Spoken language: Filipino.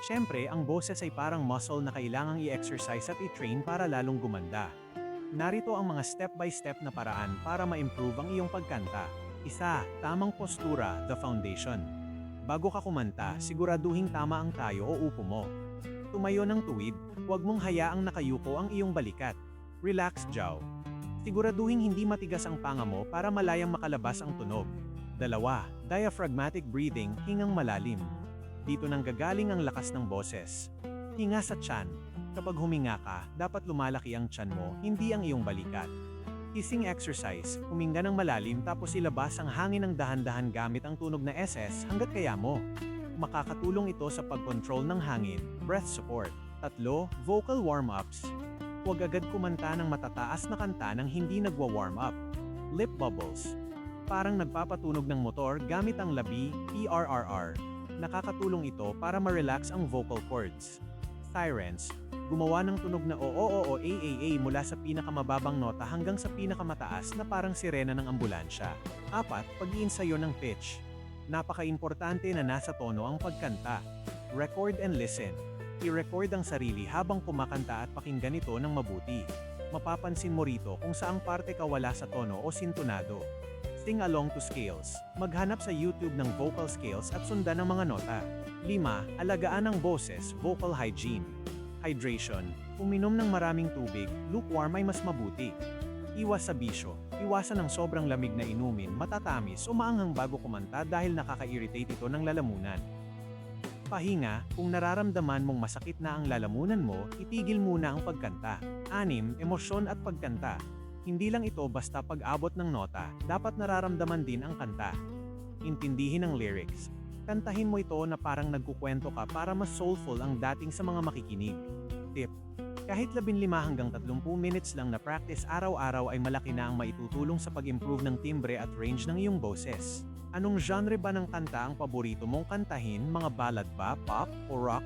Siyempre, ang boses ay parang muscle na kailangang i-exercise at i-train para lalong gumanda. Narito ang mga step-by-step na paraan para ma-improve ang iyong pagkanta. Isa, tamang postura, the foundation. Bago ka kumanta, siguraduhin tama ang tayo o upo mo. Tumayo ng tuwid, huwag mong hayaang nakayuko ang iyong balikat. Relax jaw. Siguraduhin hindi matigas ang panga mo para malayang makalabas ang tunog. Dalawa, diaphragmatic breathing, hingang malalim. Dito nang gagaling ang lakas ng boses. Hinga sa tiyan. Kapag huminga ka, dapat lumalaki ang tiyan mo, hindi ang iyong balikat. Hissing exercise, huminga ng malalim tapos ilabas ang hangin ng dahan-dahan gamit ang tunog na SS hanggat kaya mo. Makakatulong ito sa pagkontrol ng hangin, breath support. Tatlo, vocal warm-ups. Huwag agad kumanta ng matataas na kanta nang hindi nagwa-warm up. Lip bubbles. Parang nagpapatunog ng motor gamit ang labi, PRRR. Nakakatulong ito para ma-relax ang vocal cords. Sirens. Gumawa ng tunog na o AAA mula sa pinakamababang nota hanggang sa pinakamataas na parang sirena ng ambulansya. 4. Pag-iinsayo ng pitch. Napaka-importante na nasa tono ang pagkanta. Record and listen. I-record ang sarili habang kumakanta at pakinggan ito ng mabuti. Mapapansin mo rito kung saang parte ka wala sa tono o sintonado. Sing along to scales. Maghanap sa YouTube ng vocal scales at sundan ang mga nota. 5. Alagaan ang boses, vocal hygiene. Hydration. Uminom ng maraming tubig, lukewarm ay mas mabuti. Iwas sa bisyo. Iwasan ang sobrang lamig na inumin, matatamis o maanghang bago kumanta dahil nakaka-irritate ito ng lalamunan. Pahinga, kung nararamdaman mong masakit na ang lalamunan mo, itigil muna ang pagkanta. 6. Emosyon at pagkanta. Hindi lang ito basta pag-abot ng nota, dapat nararamdaman din ang kanta. Intindihin ang lyrics. Kantahin mo ito na parang nagkukwento ka para mas soulful ang dating sa mga makikinig. Tip. Kahit 15 hanggang 30 minutes lang na practice araw-araw ay malaki na ang maitutulong sa pag-improve ng timbre at range ng iyong boses. Anong genre ba ng kanta ang paborito mong kantahin? Mga ballad ba, pop, o rock?